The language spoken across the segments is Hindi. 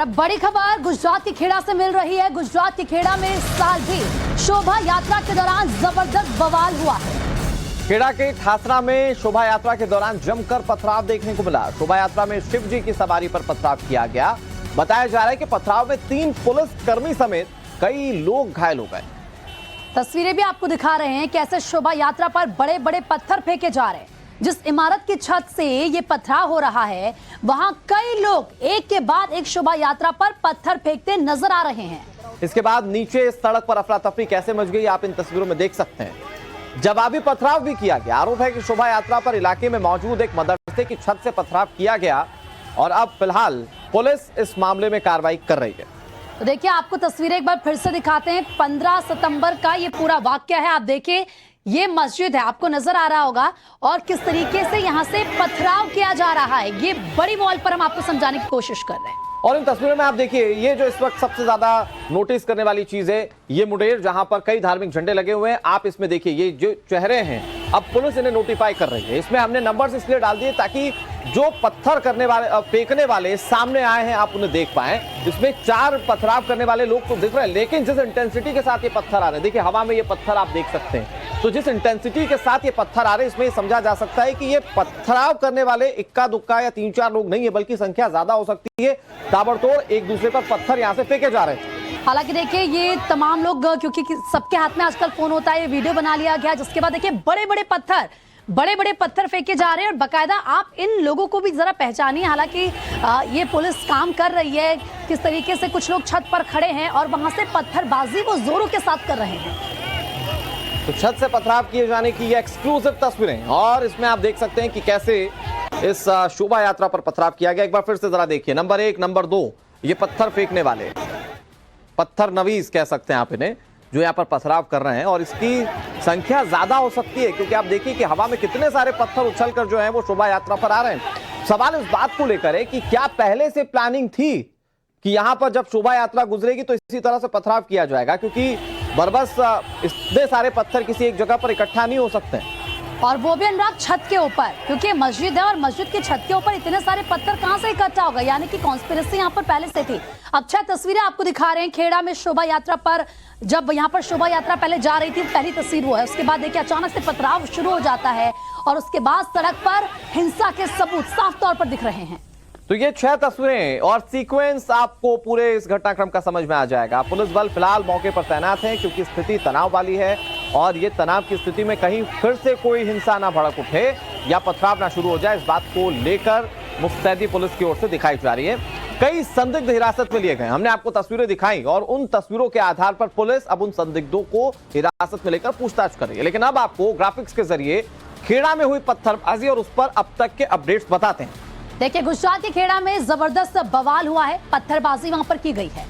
बड़ी खबर गुजरात के खेड़ा से मिल रही है। गुजरात के खेड़ा में इस साल भी शोभा यात्रा के दौरान जबरदस्त बवाल हुआ है। खेड़ा के ठासरा में शोभा यात्रा के दौरान जमकर पथराव देखने को मिला। शोभा यात्रा में शिव जी की सवारी पर पथराव किया गया। बताया जा रहा है कि पथराव में 3 पुलिस कर्मी समेत कई लोग घायल हो गए। तस्वीरें भी आपको दिखा रहे हैं कैसे शोभा यात्रा पर बड़े बड़े पत्थर फेंके जा रहे हैं। जिस इमारत की छत से ये पथराव हो रहा है वहां कई लोग एक के बाद एक शोभा यात्रा पर पत्थर फेंकते नजर आ रहे हैं। इसके बाद नीचे सड़क पर अफरा तफरी कैसे मच गई आप इन तस्वीरों में देख सकते हैं। जवाबी पथराव भी किया गया। आरोप है कि शोभा यात्रा पर इलाके में मौजूद एक मदरसे की छत से पथराव किया गया और अब फिलहाल पुलिस इस मामले में कार्रवाई कर रही है। तो देखिए आपको तस्वीरें एक बार फिर से दिखाते हैं। 15 सितंबर का ये पूरा वाकया है। आप देखिए ये मस्जिद है, आपको नजर आ रहा होगा और किस तरीके से यहाँ से पथराव किया जा रहा है। ये बड़ी वॉल पर हम आपको समझाने की कोशिश कर रहे हैं। और इन तस्वीरों में आप देखिए ये जो इस वक्त सबसे ज्यादा नोटिस करने वाली चीज है ये मुडेर जहां पर कई धार्मिक झंडे लगे हुए हैं। आप इसमें देखिए ये जो चेहरे हैं अब पुलिस इन्हें नोटिफाई कर रही है। इसमें हमने नंबर्स इसलिए डाल दिए ताकि जो पत्थर करने वाले फेंकने वाले सामने आए हैं आप उन्हें देख पाए। इसमें 4 पथराव करने वाले लोग तो दिख रहे हैं लेकिन जिस इंटेंसिटी के साथ ये पत्थर आ रहे हैं, देखिए हवा में ये पत्थर आप देख सकते हैं। तो जिस इंटेंसिटी के साथ ये पत्थर आ रहे हैं इसमें समझा जा सकता है कि ये पथराव करने वाले इक्का दुक्का या 3-4 लोग नहीं है बल्कि संख्या ज्यादा हो सकती है। ताबड़तोड़ एक दूसरे पर पत्थर यहाँ से फेंके जा रहे हैं। हालांकि देखिए ये तमाम लोग क्योंकि सबके हाथ में आजकल फोन होता है, ये वीडियो बना लिया गया जिसके बाद देखिए बड़े बड़े पत्थर फेंके जा रहे हैं और बकायदा आप इन लोगों को भी जरा पहचानिए। हालांकि ये पुलिस काम कर रही है किस तरीके से कुछ लोग छत पर खड़े हैं और वहां से पत्थरबाजी वो जोरों के साथ कर रहे हैं। तो छत से पथराव किए जाने की ये एक्सक्लूसिव तस्वीरें और इसमें आप देख सकते हैं कि कैसे इस शोभा यात्रा पर पथराव किया गया। एक बार फिर से जरा देखिए नंबर 1 नंबर 2 ये पत्थर फेंकने वाले पत्थर नवीस कह सकते हैं आप इन्हें जो यहाँ पर पथराव कर रहे हैं और इसकी संख्या ज्यादा हो सकती है क्योंकि आप देखिए कि हवा में कितने सारे पत्थर उछलकर जो है वो शोभा यात्रा पर आ रहे हैं। सवाल इस बात को लेकर है कि क्या पहले से प्लानिंग थी कि यहां पर जब शोभा यात्रा गुजरेगी तो इसी तरह से पथराव किया जाएगा क्योंकि बरबस इतने सारे पत्थर किसी एक जगह पर इकट्ठा नहीं हो सकते हैं। और वो भी अनुराग छत के ऊपर क्योंकि मस्जिद है और मस्जिद की छत के ऊपर इतने सारे पत्थर कहां से इकट्ठा होगा, यानी कि कॉन्स्पिरेसी यहां पर पहले से थी। अब 6 तस्वीरें आपको दिखा रहे हैं खेड़ा में शोभा यात्रा पर। जब यहां पर शोभा यात्रा पहले जा रही थी पहली तस्वीर वो है। उसके बाद देखिए अचानक से पथराव शुरू हो जाता है और उसके बाद सड़क पर हिंसा के सबूत साफ तौर पर दिख रहे हैं। तो ये 6 तस्वीरें और सीक्वेंस आपको पूरे इस घटनाक्रम का समझ में आ जाएगा। पुलिस बल फिलहाल मौके पर तैनात है क्योंकि स्थिति तनाव वाली है और ये तनाव की स्थिति में कहीं फिर से कोई हिंसा ना भड़क उठे या पथराव ना शुरू हो जाए इस बात को लेकर मुस्तैदी पुलिस की ओर से दिखाई जा रही है। कई संदिग्ध हिरासत में लिए गए। हमने आपको तस्वीरें दिखाई और उन तस्वीरों के आधार पर पुलिस अब उन संदिग्धों को हिरासत में लेकर पूछताछ कर रही है। लेकिन अब आपको ग्राफिक्स के जरिए खेड़ा में हुई पत्थरबाजी और उस पर अब तक के अपडेट्स बताते हैं। देखिए गुजरात के खेड़ा में जबरदस्त बवाल हुआ है, पत्थरबाजी वहां पर की गई है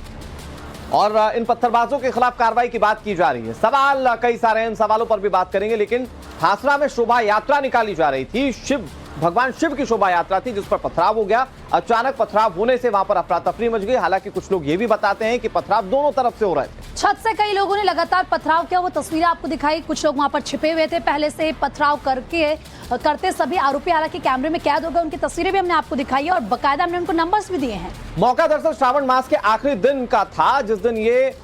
और इन पत्थरबाजों के खिलाफ कार्रवाई की बात की जा रही है। सवाल कई सारे हैं, इन सवालों पर भी बात करेंगे। लेकिन ठासरा में शोभा यात्रा निकाली जा रही थी, भगवान शिव की शोभा यात्रा थी जिस पर पथराव हो गया। अचानक पथराव होने से वहां पर अफरा तफरी मच गई। हालांकि कुछ लोग ये भी बताते हैं कि पथराव दोनों तरफ से हो रहे थे। छत से कई लोगों ने लगातार पथराव किया, वो तस्वीरें आपको दिखाई। कुछ लोग वहां पर छिपे हुए थे पहले से पथराव करते सभी आरोपी हालांकि कैमरे में कैद हो गए। उनकी तस्वीरें भी हमने आपको दिखाई है और बाकायदा हमने उनको नंबर्स भी दिए हैं। मौका दरअसल श्रावण मास के आखिरी दिन का था जिस दिन ये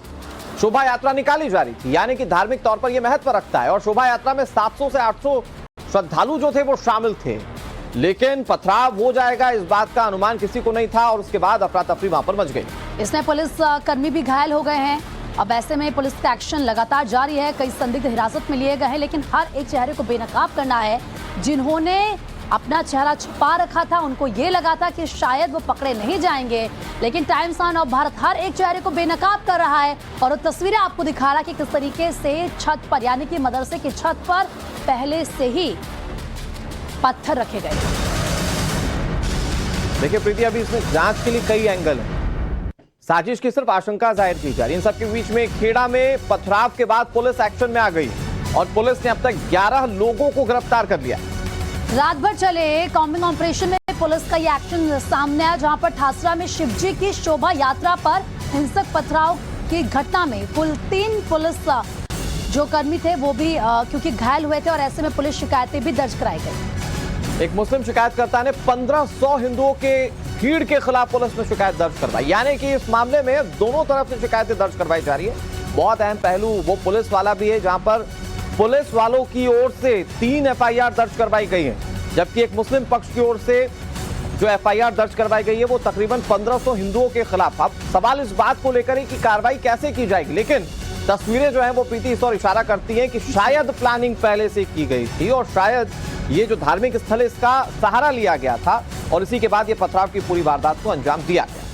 शोभा यात्रा निकाली जा रही थी, यानी कि धार्मिक तौर पर यह महत्व रखता है और शोभा यात्रा में 700 से 800 श्रद्धालु जो थे वो शामिल थे। लेकिन पथराव हो जाएगा इस बात का अनुमान किसी को नहीं था और उसके बाद अफरा तफरी वहां पर मच गई। इसमें पुलिस कर्मी भी घायल हो गए हैं। अब ऐसे में पुलिस का एक्शन लगातार जारी है। कई संदिग्ध हिरासत में लिए गए हैं लेकिन हर एक चेहरे को बेनकाब करना है। जिन्होंने अपना चेहरा छुपा रखा था उनको ये लगा था कि शायद वो पकड़े नहीं जाएंगे, लेकिन टाइम्स ऑफ भारत हर एक चेहरे को बेनकाब कर रहा है और वो तस्वीरें आपको दिखा रहा है कि किस तरीके से छत पर यानी कि मदरसे की छत पर पहले से ही पत्थर रखे गए। देखिए प्रीति अभी इसमें जांच के लिए कई एंगल हैं। साजिश की सिर्फ आशंका जाहिर की जा रही है। इन सबके बीच में खेड़ा में पथराव के बाद पुलिस एक्शन में आ गई और पुलिस ने अब तक 11 लोगों को गिरफ्तार कर लिया। रात भर चले कॉम्बिंग ऑपरेशन में पुलिस का ये एक्शन सामने आया जहां पर ठासरा में शिवजी की शोभा यात्रा पर हिंसक पथराव की घटना में कुल 3 पुलिस जो कर्मी थे वो भी क्योंकि घायल हुए थे और ऐसे में पुलिस शिकायतें भी दर्ज कराई गई। एक मुस्लिम शिकायतकर्ता ने 1500 हिंदुओं के भीड़ के खिलाफ पुलिस ने शिकायत दर्ज करवाई, यानी कि इस मामले में दोनों तरफ से शिकायतें दर्ज करवाई जा रही है। बहुत अहम पहलू वो पुलिस वाला भी है, जहां पर पुलिस वालों की ओर से 3 एफआईआर दर्ज करवाई गई है, जबकि एक मुस्लिम पक्ष की ओर से जो एफआईआर दर्ज करवाई गई है वो तकरीबन 1500 हिंदुओं के खिलाफ। अब सवाल इस बात को लेकर है कि कार्रवाई कैसे की जाएगी, लेकिन तस्वीरें जो हैं वो पीती इस ओर इशारा करती हैं कि शायद प्लानिंग पहले से की गई थी और शायद ये जो धार्मिक स्थल है इसका सहारा लिया गया था और इसी के बाद ये पथराव की पूरी वारदात को अंजाम दिया गया।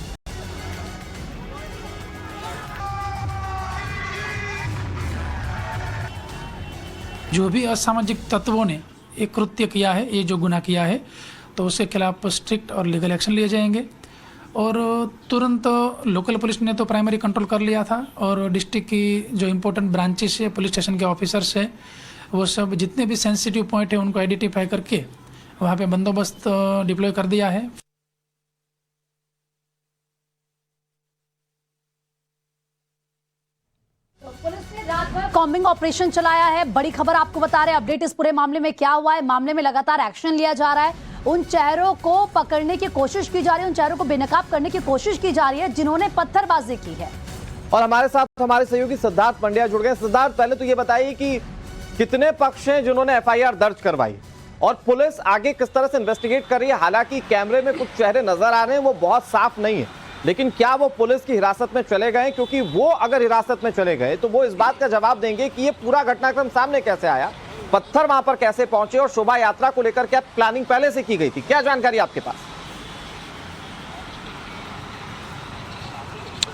जो भी असामाजिक तत्वों ने ये कृत्य किया है, ये जो गुनाह किया है, तो उसके खिलाफ स्ट्रिक्ट और लीगल एक्शन लिए जाएंगे। और तुरंत लोकल पुलिस ने तो प्राइमरी कंट्रोल कर लिया था और डिस्ट्रिक्ट की जो इम्पोर्टेंट ब्रांचेस है, पुलिस स्टेशन के ऑफिसर्स है, वो सब जितने भी सेंसिटिव पॉइंट है उनको आइडेंटिफाई करके वहाँ पे बंदोबस्त डिप्लॉय कर दिया है। पुलिस ने रात भर कॉम्बिंग ऑपरेशन चलाया है। बड़ी खबर आपको बता रहे हैं, अपडेट इस पूरे मामले में क्या हुआ है। मामले में लगातार एक्शन लिया जा रहा है, उन चेहरों को पकड़ने की कोशिश की जा रही है, उन चेहरों को बेनकाब करने की कोशिश की जा रही है जिन्होंने पत्थरबाजी की है। और हमारे साथ हमारे सहयोगी सिद्धार्थ पंड्या जुड़ गए। सिद्धार्थ, पहले तो ये बताइए कि कितने पक्ष हैं जिन्होंने एफआईआर दर्ज करवाई और पुलिस आगे किस तरह से इन्वेस्टिगेट कर रही है? हालांकि कैमरे में कुछ चेहरे नजर आ रहे हैं, वो बहुत साफ नहीं है, लेकिन क्या वो पुलिस की हिरासत में चले गए? क्योंकि वो अगर हिरासत में चले गए तो वो इस बात का जवाब देंगे कि ये पूरा घटनाक्रम सामने कैसे आया, पत्थर वहां पर कैसे पहुंचे और शोभा यात्रा को लेकर क्या प्लानिंग पहले से की गई थी? क्या जानकारी आपके पास?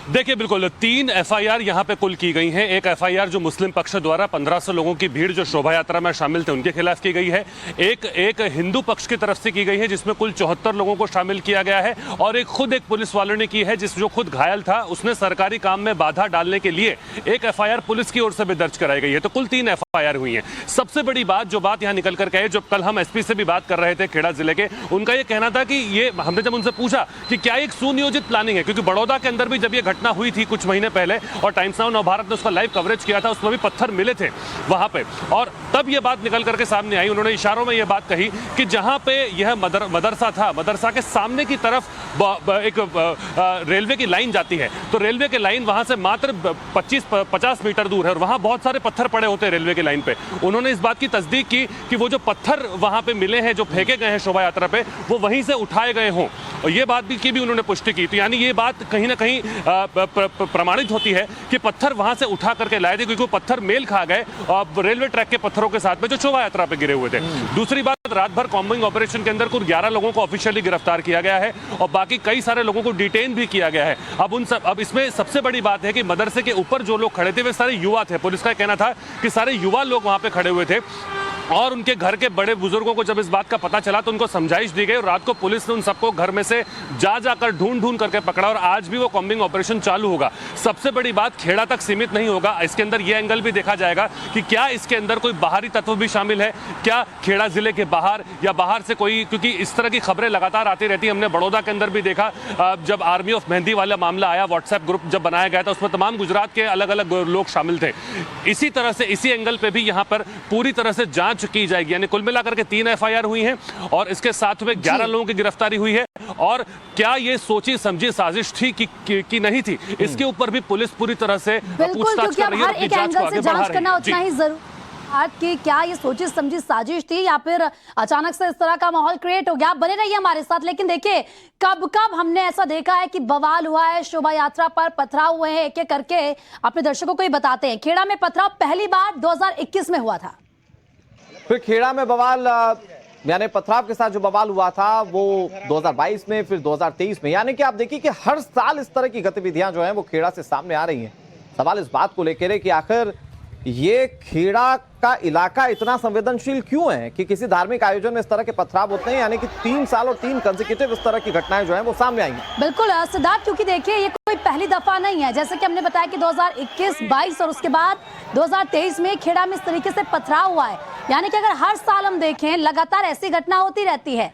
देखिए, बिल्कुल 3 एफआईआर यहां पे कुल की गई हैं। एक एफआईआर जो मुस्लिम पक्ष द्वारा 1500 लोगों की भीड़ जो शोभा यात्रा में शामिल थे उनके खिलाफ की गई है। एक हिंदू पक्ष की तरफ से की गई है जिसमें कुल 74 लोगों को शामिल किया गया है और एक पुलिस वालों ने की है जो खुद घायल था, उसने सरकारी काम में बाधा डालने के लिए एक एफआईआर पुलिस की ओर से भी दर्ज कराई गई है। तो कुल 3 एफआईआर हुई है। सबसे बड़ी बात यहां निकल कर गए, जो कल हम एसपी से भी बात कर रहे थे खेड़ा जिले के, उनका यह कहना था कि ये हमने जब उनसे पूछा कि क्या एक सुनियोजित प्लानिंग है, क्योंकि बड़ौदा के अंदर भी जब ये घटना हुई थी कुछ महीने पहले और टाइम्स नाउ नवभारत ने उसका लाइव कवरेज किया था, उसमें भी पत्थर मिले थे वहां पे, और तब ये बात निकल करके सामने आई। उन्होंने इशारों में ये बात कही कि जहां पे यह मदरसा था, मदरसा के सामने की तरफ एक रेलवे की लाइन जाती है, तो रेलवे की लाइन वहां से मात्र 25-50 मीटर दूर है और वहां बहुत सारे पत्थर पड़े होते हैं रेलवे की लाइन पे। उन्होंने इस बात की तस्दीक की कि वो जो पत्थर वहां पे मिले हैं, जो फेंके गए हैं शोभा यात्रा पे, वो वहीं से उठाए गए हों, और ये बात की भी उन्होंने पुष्टि की। तो यानी ये बात कहीं ना कहीं प्रमाणित होती है कि पत्थर वहां से उठा करके लाए थे, क्योंकि वो पत्थर मेल खा गए रेलवे ट्रैक के पत्थरों के साथ में जो शोभा यात्रा पे गिरे हुए थे। दूसरी बात, रात भर कॉम्बिंग ऑपरेशन के अंदर कुल 11 लोगों को ऑफिशियली गिरफ्तार किया गया है और बाकी कई सारे लोगों को डिटेन भी किया गया है। अब इसमें सबसे बड़ी बात है कि मदरसे के ऊपर जो लोग खड़े थे वे सारे युवा थे। पुलिस का कहना था कि सारे युवा लोग वहां पे खड़े हुए थे और उनके घर के बड़े बुजुर्गों को जब इस बात का पता चला तो उनको समझाइश दी गई और रात को पुलिस ने उन सबको घर में से जाकर ढूंढ करके पकड़ा और आज भी वो कॉम्बिंग ऑपरेशन चालू होगा। सबसे बड़ी बात, खेड़ा तक सीमित नहीं होगा, इसके अंदर ये एंगल भी देखा जाएगा कि क्या इसके अंदर कोई बाहरी तत्व भी शामिल है, क्या खेड़ा जिले के बाहर या बाहर से कोई, क्योंकि इस तरह की खबरें लगातार आती रहती है। हमने बड़ौदा के अंदर भी देखा, जब आर्मी ऑफ मेहंदी वाला मामला आया, व्हाट्सएप ग्रुप जब बनाया गया था उसमें तमाम गुजरात के अलग अलग लोग शामिल थे। इसी तरह से इसी एंगल पे भी यहाँ पर पूरी तरह से जांच की जाएगी। यानी कुल मिलाकर के 3 एफआईआर हुई हैं और इसके साथ में 11 लोगों की गिरफ्तारी हुई है। और क्या ये सोची समझी साजिश थी कि नहीं थी, इसके ऊपर भी पुलिस पूरी तरह से पूछताछ कर रही है, अपनी जांच को आगे बढ़ा रही है। कि क्या ये सोची समझी साजिश थी या फिर अचानक से इस तरह का माहौल क्रिएट हो गया? आप बने रहिए हमारे साथ। लेकिन देखिए, कब हमने ऐसा देखा है कि बवाल हुआ है, शोभा यात्रा पर पथराव हुए हैं, एक एक करके अपने दर्शकों को ही बताते हैं। खेड़ा में पथराव पहली बार 2021 में हुआ था, फिर खेड़ा में बवाल, यानी पथराव के साथ जो बवाल हुआ था वो 2022 में, फिर 2023 में। यानी कि आप देखिए कि हर साल इस तरह की गतिविधियां जो हैं वो खेड़ा से सामने आ रही हैं। सवाल इस बात को लेकर है कि आखिर ये खेड़ा का इलाका इतना संवेदनशील क्यों है कि किसी धार्मिक आयोजन में इस तरह के पथराव होते हैं? यानी कि 3 साल और 3 कंसेक्यूटिव इस तरह की घटनाएं जो हैं वो सामने आई हैं। बिल्कुल सिद्धार्थ, क्योंकि देखिए ये कोई पहली दफा नहीं है। जैसे कि हमने बताया कि 2021, 22 और उसके बाद 2023 में खेड़ा में इस तरीके से पथराव हुआ है। यानी कि अगर हर साल हम देखें, लगातार ऐसी घटना होती रहती है।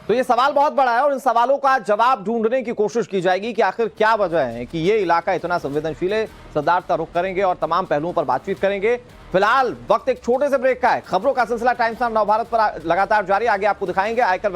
तो ये सवाल बहुत बड़ा है और इन सवालों का जवाब ढूंढने की कोशिश की जाएगी कि आखिर क्या वजह है कि ये इलाका इतना संवेदनशील है। सिद्धार्थ का रुख करेंगे और तमाम पहलुओं पर बातचीत करेंगे। फिलहाल वक्त एक छोटे से ब्रेक का है। खबरों का सिलसिला टाइम्स नाउ नवभारत पर लगातार जारी, आगे आपको दिखाएंगे। आयकर